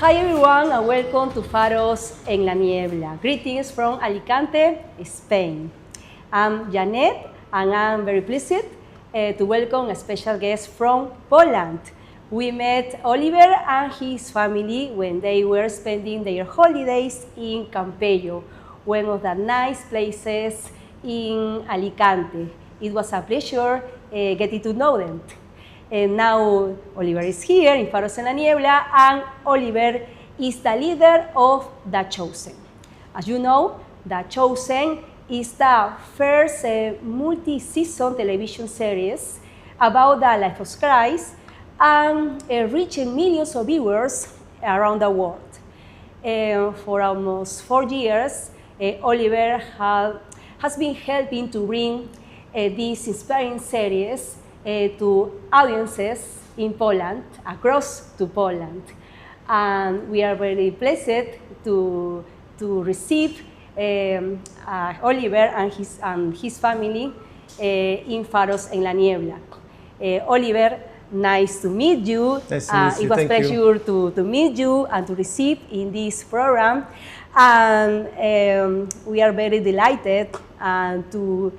Hi everyone and welcome to Faros en la Niebla. Greetings from Alicante, Spain. I'm Janet and I'm very pleased to welcome a special guest from Poland. We met Oliwer and his family when they were spending their holidays in Campello, one of the nice places in Alicante. It was a pleasure getting to know them. And now Oliwer is here in Faros en la Niebla, and Oliwer is the leader of The Chosen. As you know, The Chosen is the first multi-season television series about the life of Christ and reaching millions of viewers around the world. For almost 4 years, Oliwer has been helping to bring this inspiring series to audiences in Poland, across to Poland. And we are very pleased to receive Oliwer and his family in Faros en la Niebla. Oliwer, nice to meet you. Nice to meet you. It was a pleasure to meet you and to receive in this program. And we are very delighted to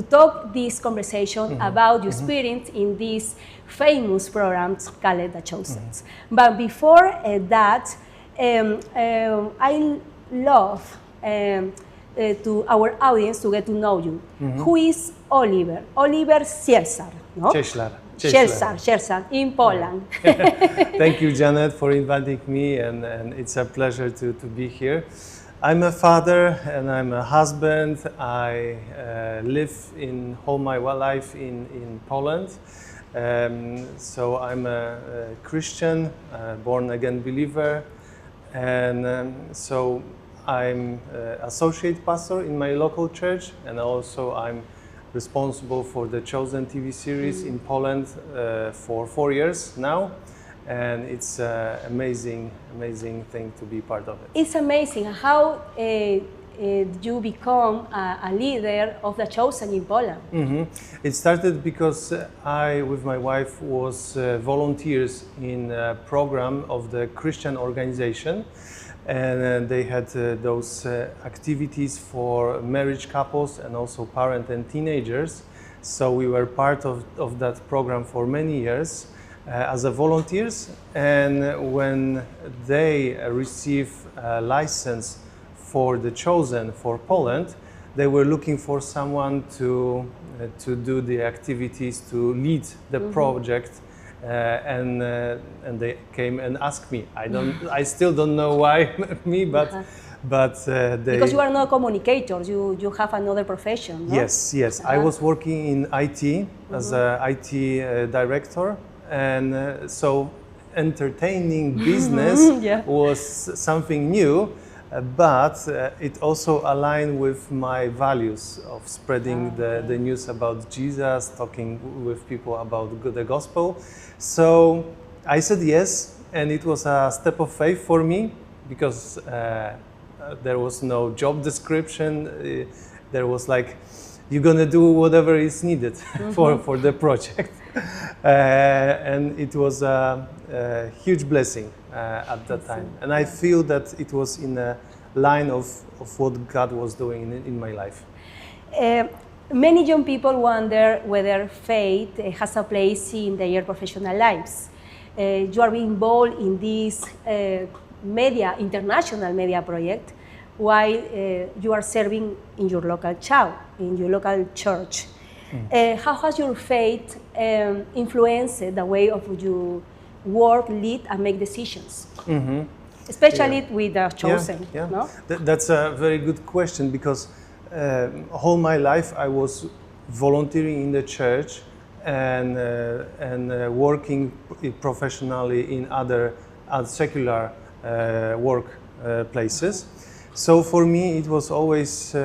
talk this conversation about your experience in this famous program called The Chosen. But before that, I love to our audience to get to know you. Who is Oliwer? Oliwer Cieslar, no? Cieślar in Poland. Thank you, Janet, for inviting me, and it's a pleasure to be here. I'm a father and I'm a husband. I live in all my life in Poland. So I'm a Christian, born-again believer, and so I'm associate pastor in my local church, and also I'm responsible for the Chosen TV series in Poland for 4 years now. And it's an amazing thing to be part of it. It's amazing. How you become a leader of The Chosen in Poland? It started because I, with my wife, was volunteers in a program of the Christian organization. And they had those activities for marriage couples and also parent and teenagers. So we were part of that program for many years. As a volunteers, and when they receive a license for The Chosen for Poland, they were looking for someone to do the activities, to lead the project, and they came and asked me. I still don't know why me, but they, because you are not a communicator, you have another profession, no? Yes. I was working in IT as an IT director. And so entertaining business was something new, but it also aligned with my values of spreading the news about Jesus, talking with people about the gospel. So I said yes, and it was a step of faith for me because there was no job description. There was like, you're gonna do whatever is needed for the project. And it was a huge blessing at that time. And I feel that it was in a line of what God was doing in my life. Many young people wonder whether faith has a place in their professional lives. You are being involved in this international media project, while you are serving in your local church. How has your faith influenced the way of you work, lead, and make decisions? Especially with The Chosen. No? That's a very good question, because all my life I was volunteering in the church and working professionally in other secular work places. So for me it was always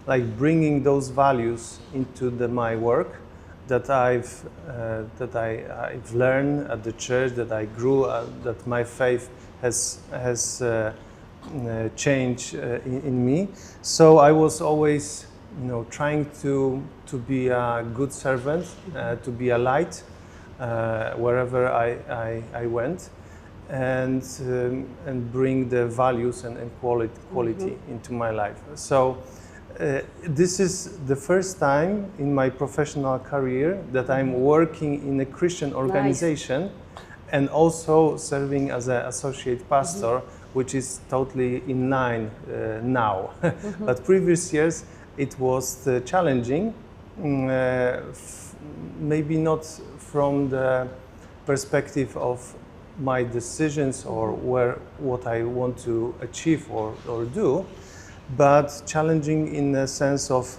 like bringing those values into my work that I've learned at the church, that I grew, that my faith has changed in me. So I was always, trying to be a good servant, to be a light wherever I went. and bring the values and quality into my life. So this is the first time in my professional career that I'm working in a Christian organization and also serving as an associate pastor, which is totally in line now. But previous years it was challenging, maybe not from the perspective of my decisions or what I want to achieve or do, but challenging in the sense of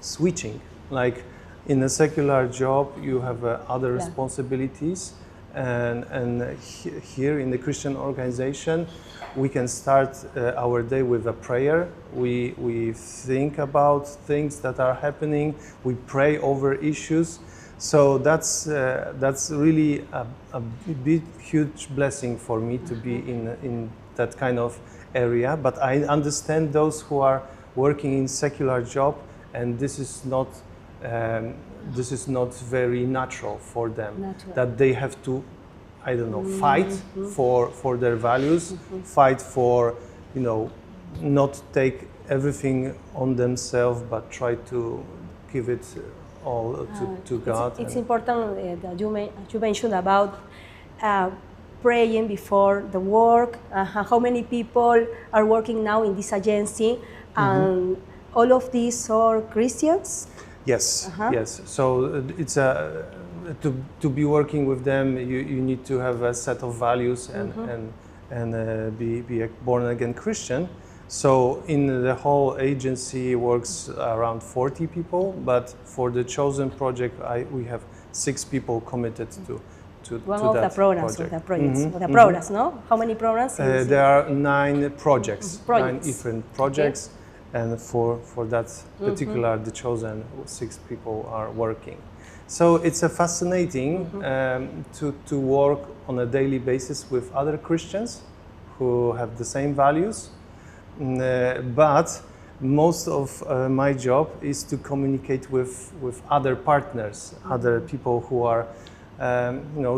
switching. Like in a secular job, you have other responsibilities, and here in the Christian organization, we can start our day with a prayer. We think about things that are happening. We pray over issues. So that's really a big, huge blessing for me to be in that kind of area. But I understand those who are working in secular job, and this is not very natural for them. That they have to, I don't know, fight for their values, fight for, not take everything on themselves, but try to give it all to God. It's important that you mentioned about praying before the work. How many people are working now in this agency, and all of these are Christians? Yes, yes. So it's to be working with them, you need to have a set of values and be a born again Christian. So in the whole agency works around 40 people, but for the chosen project, we have 6 people committed to one to of that the programs, project. of the projects, of the programs, no? How many programs? There are 9 projects, 9 different projects, and for that particular, the chosen 6 people are working. So it's a fascinating to work on a daily basis with other Christians who have the same values. But most of my job is to communicate with other partners, other people who are,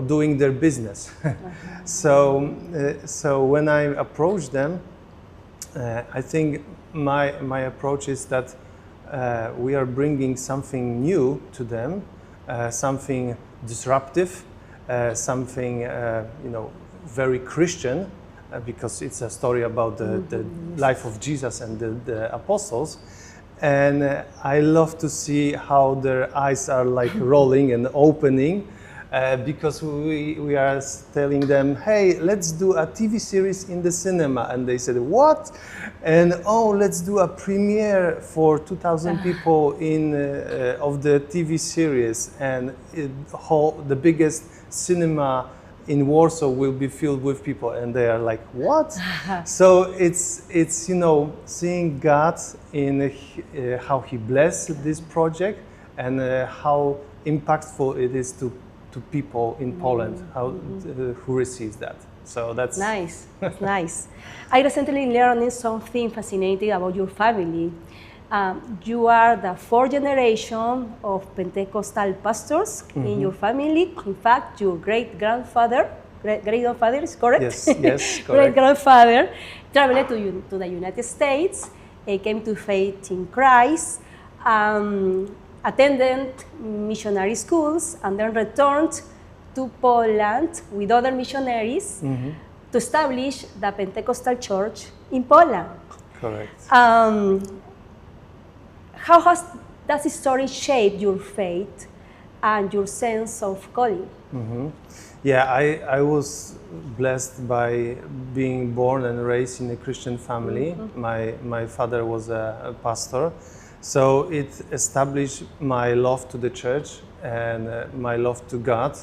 doing their business. So when I approach them, I think my approach is that we are bringing something new to them, something disruptive, something very Christian. Because it's a story about the life of Jesus and the apostles. And I love to see how their eyes are like rolling and opening, because we are telling them, hey, let's do a TV series in the cinema. And they said, what? And let's do a premiere for 2,000 people of the TV series. And the biggest cinema in Warsaw will be filled with people, and they are like, what? So it's seeing God in how He blessed this project and how impactful it is to people in Poland, who receives that. So that's nice. That's nice. I recently learned something fascinating about your family. You are the 4th generation of Pentecostal pastors in your family. In fact, your great-grandfather is correct? Yes, correct. Great-grandfather traveled to the United States, came to faith in Christ, attended missionary schools, and then returned to Poland with other missionaries to establish the Pentecostal church in Poland. Correct. How has that story shaped your faith and your sense of calling? Yeah, I was blessed by being born and raised in a Christian family. My father was a pastor, so it established my love to the church and my love to God.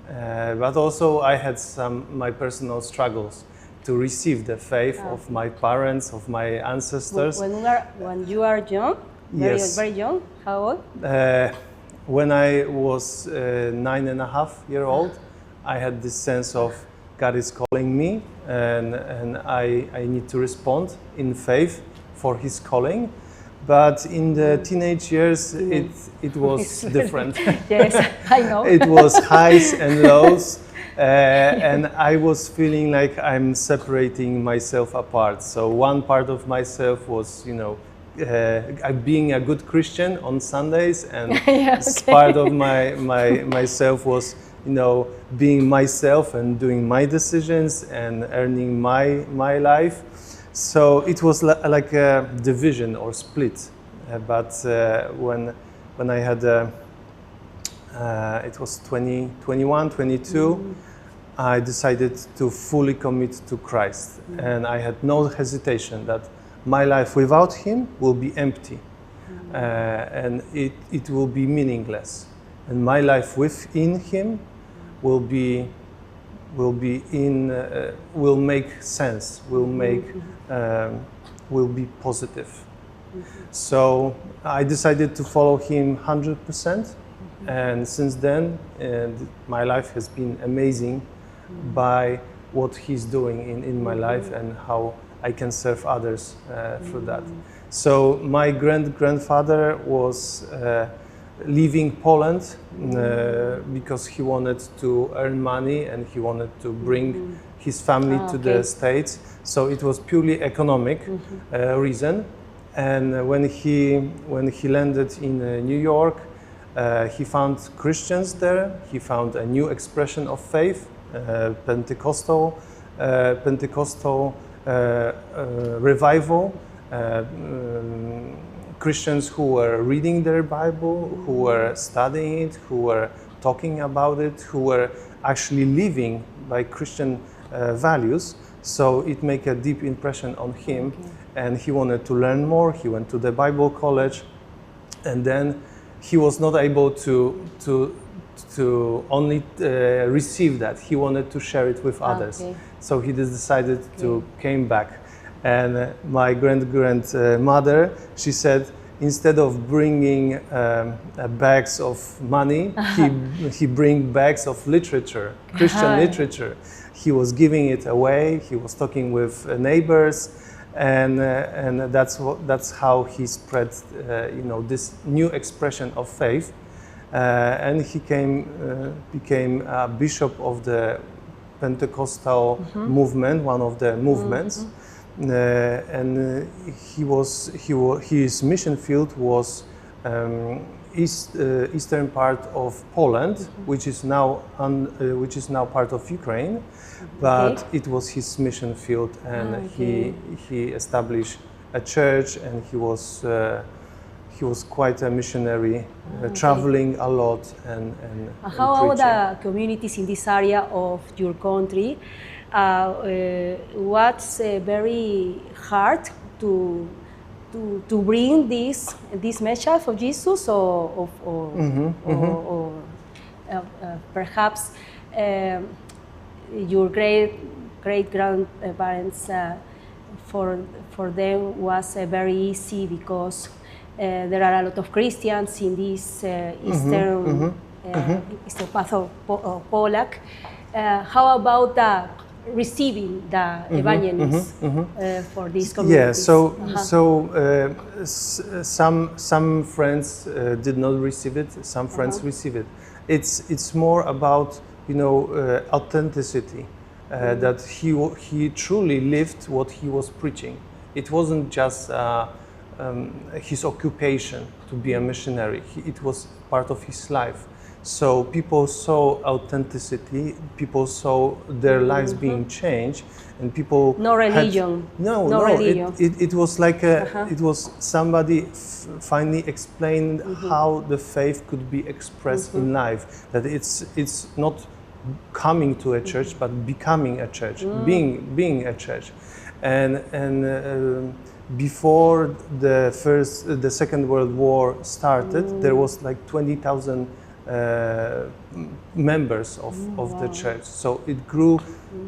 But also I had my personal struggles to receive the faith of my parents, of my ancestors. When you are young? Very young? How old? When I was 9.5 years old, I had this sense of God is calling me, and I need to respond in faith for His calling. But in the teenage years, it was different. Yes, I know. It was highs and lows. And I was feeling like I'm separating myself apart. So one part of myself was, being a good Christian on Sundays, and Yeah, okay. part of myself was, being myself and doing my decisions and earning my life. So it was like a division or split. But when I had it was 21, 22, I decided to fully commit to Christ. And I had no hesitation that my life without Him will be empty. And it will be meaningless. And my life within Him will make sense, will be positive. So I decided to follow Him 100%, and since then my life has been amazing by what He's doing in my life and how I can serve others through that. So my grandfather was leaving Poland because he wanted to earn money and he wanted to bring his family to the States. So it was purely economic reason. And when he landed in New York, he found Christians there. He found a new expression of faith, Pentecostal revival. Christians who were reading their Bible, who were studying it, who were talking about it, who were actually living by Christian values. So it made a deep impression on him, and he wanted to learn more. He went to the Bible college, and then he was not able to only receive that. He wanted to share it with others. So he decided to came back. And my grandmother, she said, instead of bringing bags of money, he bring bags of literature, Christian literature. He was giving it away. He was talking with neighbors, and that's how he spread, this new expression of faith. And he became a bishop of the Pentecostal movement, one of the movements. And his mission field was eastern part of Poland, which is now part of Ukraine, but it was his mission field, and he established a church, and he was quite a missionary, traveling a lot and how are the communities in this area of your country? What's very hard to bring this message of Jesus, or perhaps your great grandparents, for them was very easy because there are a lot of Christians in this eastern part of Poland. How about receiving the evangelism for this community? Yeah, some friends did not receive it. Some friends receive it. It's more about authenticity, that he truly lived what he was preaching. It wasn't just his occupation to be a missionary. It was part of his life. So people saw authenticity, people saw their lives being changed, and people no religion. No religion. It was like it was somebody finally explained how the faith could be expressed in life. That it's not coming to a church, but becoming a church, being a church, and before the Second World War started, there was like 20,000 members of the church. So it grew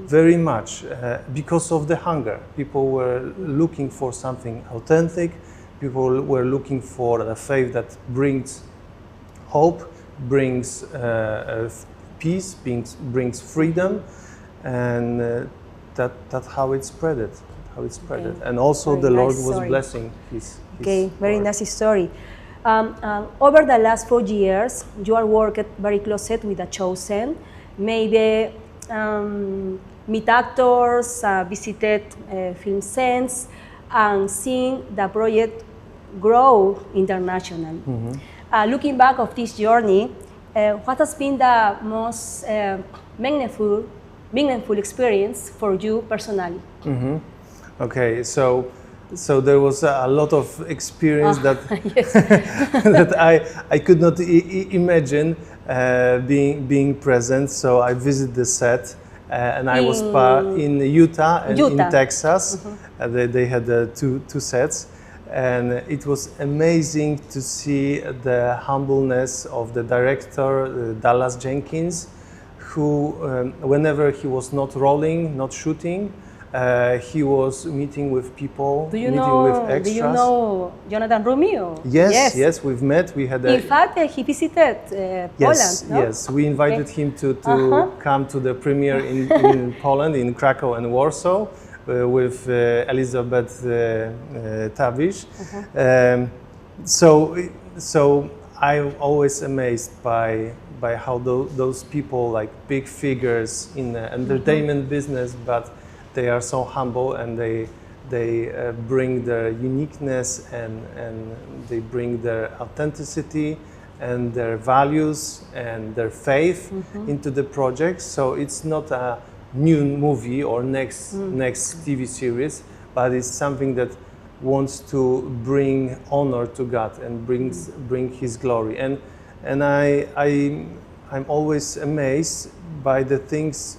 very much because of the hunger. People were looking for something authentic. People were looking for a faith that brings hope, brings peace, brings freedom, and that's how it spread it. And also very the Lord was blessing his very work. nice story. Over the last 4 years, you are working very closely with the chosen. Maybe meet actors, visited film sets, and seeing the project grow internationally. Looking back of this journey, what has been the most meaningful experience for you personally? Okay, so there was a lot of experience that Yes. that I could not imagine being present. So I visited the set, and I was in Utah and in Texas. They had two sets, and it was amazing to see the humbleness of the director, Dallas Jenkins, who, whenever he was not rolling, not shooting, he was meeting with people, with extras. Do you know Jonathan Romeo? Yes, we've met. We had in fact, he visited Poland. No? Yes, we invited him to come to the premiere in Poland, in Krakow and Warsaw, with Elizabeth Tavish. So I'm always amazed by how those people, like big figures in the entertainment business, but they are so humble, and they bring their uniqueness and they bring their authenticity and their values and their faith into the project. So it's not a new movie or next TV series, but it's something that wants to bring honor to God and bring His glory. And I'm always amazed by the things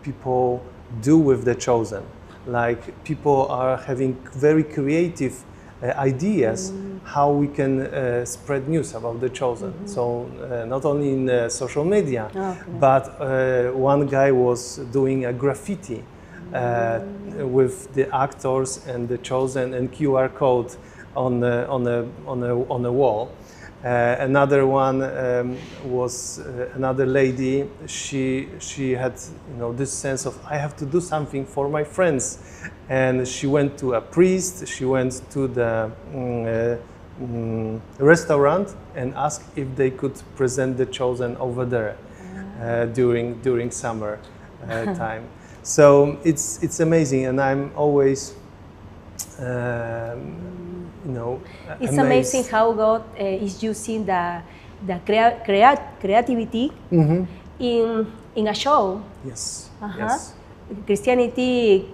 people do with The Chosen. Like, people are having very creative ideas how we can spread news about The Chosen. So not only in social media, but one guy was doing a graffiti with the actors and The Chosen and QR code on a wall. Another one was another lady. She had, this sense of, I have to do something for my friends, and she went to a priest. She went to the restaurant and asked if they could present The Chosen over there during summer time. So it's amazing, and I'm always it's amazing how God is using the creativity in a show. Yes. Christianity.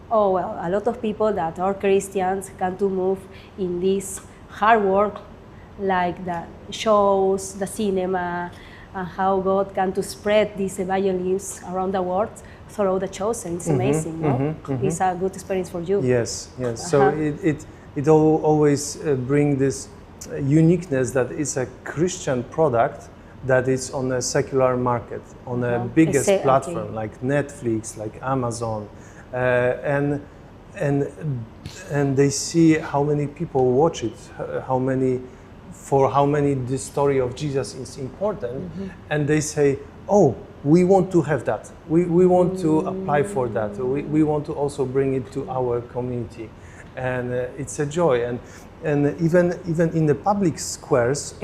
A lot of people that are Christians can to move in this hard work, like the shows, the cinema, and how God can to spread these evangelisms around the world through The Chosen. It's amazing, no? It's a good experience for you. Yes. So it always brings this uniqueness that it's a Christian product that is on a secular market, on a biggest platform like Netflix, like Amazon, and they see how many people watch it, for how many the story of Jesus is important, and they say, oh, we want to have that. We want to apply for that. We want to also bring it to our community. And it's a joy, and even in the public squares,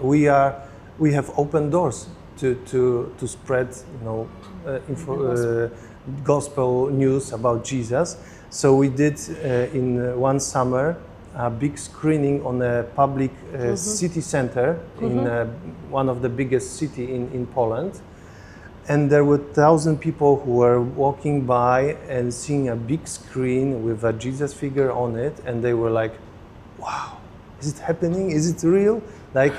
we have open doors to spread gospel news about Jesus. So we did in one summer a big screening on a public city center in one of the biggest city in Poland. And there were 1,000 people who were walking by and seeing a big screen with a Jesus figure on it, and they were like, "Wow, is it happening? Is it real?" Like,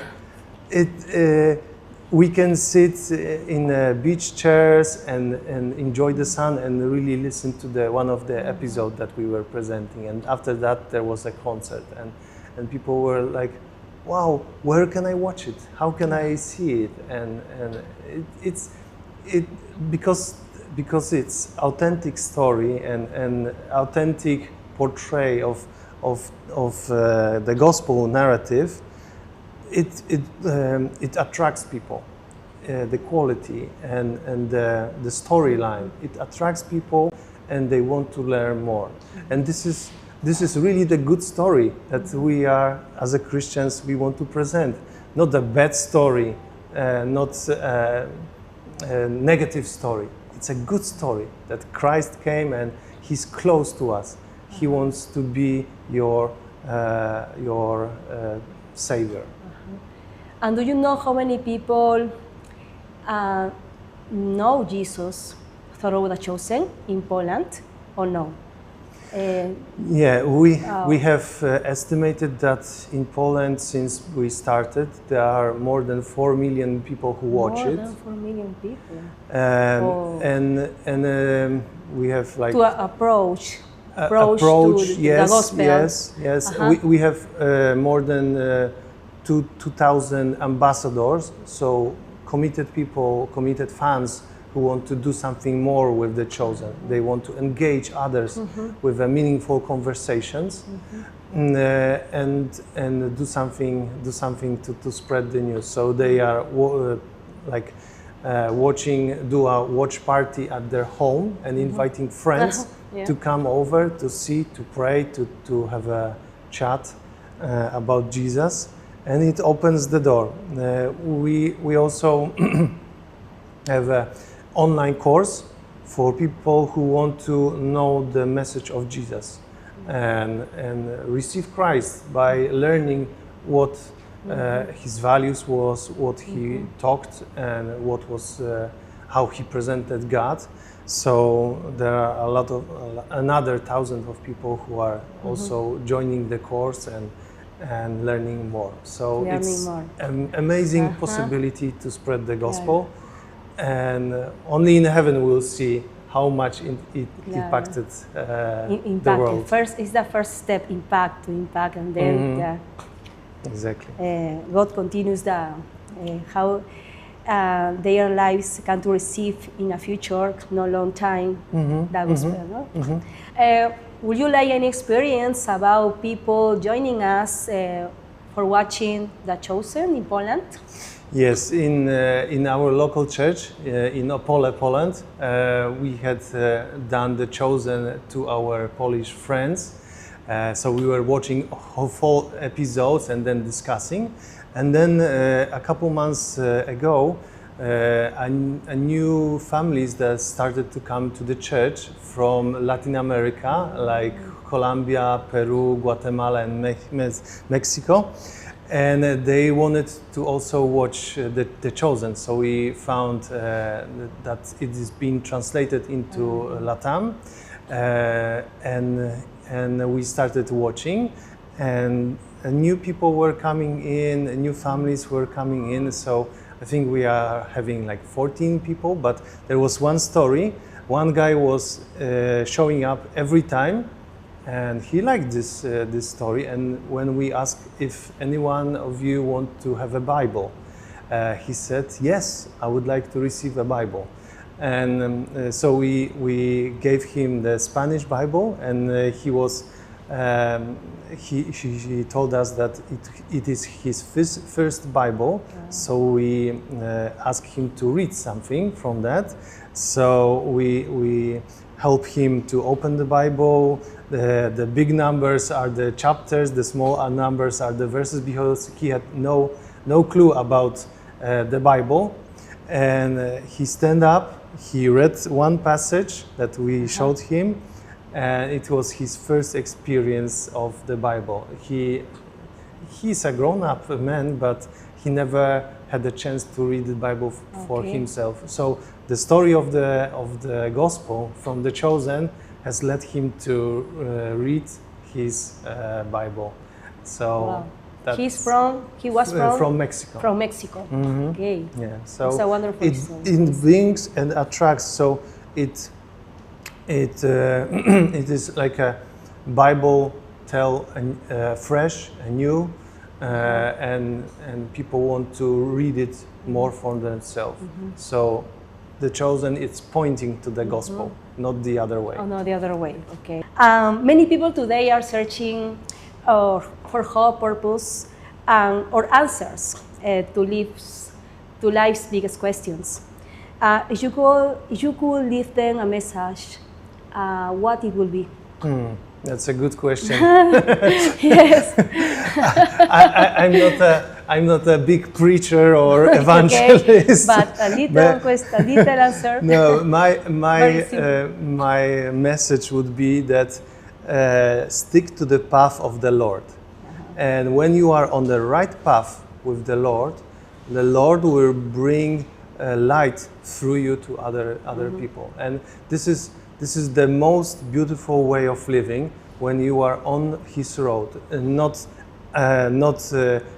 we can sit in beach chairs and enjoy the sun and really listen to one of the episodes that we were presenting. And after that, there was a concert, and people were like, "Wow, where can I watch it? How can I see it?" And it's because it's authentic story and authentic portray of the gospel narrative. It attracts people, the quality and the storyline. It attracts people, and they want to learn more. And this is really the good story that we are, as a Christians, we want to present. Not a bad story, not negative story. It's a good story that Christ came and He's close to us. He wants to be your Savior. And do you know how many people know Jesus through the Chosen in Poland, or no? Yeah, we have estimated that in Poland, since we started, there are more than 4 million people who watch it. More than 4 million people. And we have like to approach to yes, the gospel. Yes. We have more than 2,000 ambassadors, so committed people, committed fans who want to do something more with the Chosen. They want to engage others with meaningful conversations and do something to spread the news. So they are do a watch party at their home and inviting friends to come over to see, to pray, to have a chat about Jesus, and it opens the door. We also have a online course for people who want to know the message of Jesus and receive Christ by learning what his values was, what he talked, and what was how he presented God. So there are another 1,000 of people who are also joining the course and learning more. So it's an amazing possibility to spread the gospel. And only in heaven we'll see how much it impacted the world. First is the first step, impact, and then exactly. God continues how their lives can to receive in a future, no long time, the gospel. No? Would you like any experience about people joining us for watching The Chosen in Poland? Yes, in our local church in Opole, Poland, we had done The Chosen to our Polish friends. So we were watching whole episodes and then discussing. And then a couple months ago, a new families that started to come to the church from Latin America, like Colombia, Peru, Guatemala, and Mexico. And they wanted to also watch The Chosen. So we found that it is being translated into Latam. And we started watching, and new people were coming in, new families were coming in. So I think we are having like 14 people, but there was one story. One guy was showing up every time, and he liked this story. And when we asked if any one of you want to have a Bible, he said, yes, I would like to receive a Bible. And so we gave him the Spanish Bible, and he told us that it is his first Bible. So we asked him to read something from that. So we help him to open the Bible. The big numbers are the chapters, the small numbers are the verses, because he had no clue about the Bible. And he stand up. He read one passage that we showed him, and it was his first experience of the Bible. He's a grown-up man, but he never had the chance to read the Bible for himself. So the story of the gospel from The Chosen has led him to read his Bible. So. He was from Mexico. From Mexico. Okay. Yeah. So it's a wonderful it brings and attracts. So it is like a Bible tell fresh and new, and people want to read it more for themselves. So The Chosen, it's pointing to the gospel, not the other way. Oh, no, the other way. Okay. Many people today are searching for hope, purpose, or answers to life's biggest questions. If you could leave them a message, what it will be? That's a good question. Yes. I'm not a big preacher or evangelist. Okay, but a little answer. No, my message would be that stick to the path of the Lord. And when you are on the right path with the Lord will bring light through you to other people. And this is the most beautiful way of living, when you are on His road, and not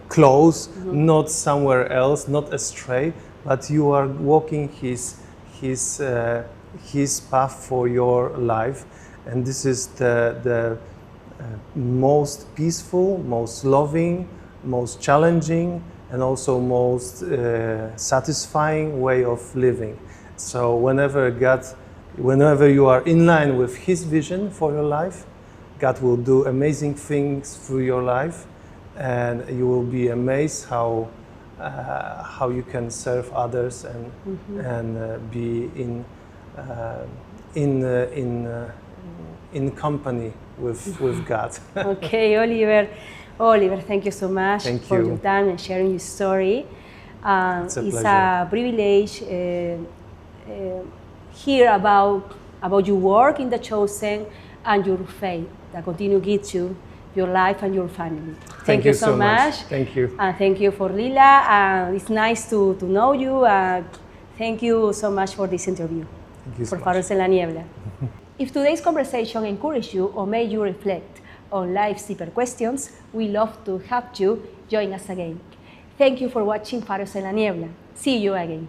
close, not somewhere else, not astray, but you are walking His path for your life. And this is the most peaceful, most loving, most challenging, and also most satisfying way of living. So whenever you are in line with His vision for your life, God will do amazing things through your life, and you will be amazed how you can serve others and be in company with God. Okay, Oliwer, thank you so much for your time and sharing your story. It's a privilege hear about your work in the Chosen and your faith that continue to guide you, your life and your family. Thank you so much. Thank you. And thank you for Lila. It's nice to know you. Thank you so much for this interview. Thank you so much. Faros en la Niebla. If today's conversation encouraged you or made you reflect on life's deeper questions, we love to have you join us again. Thank you for watching Faros en la Niebla. See you again.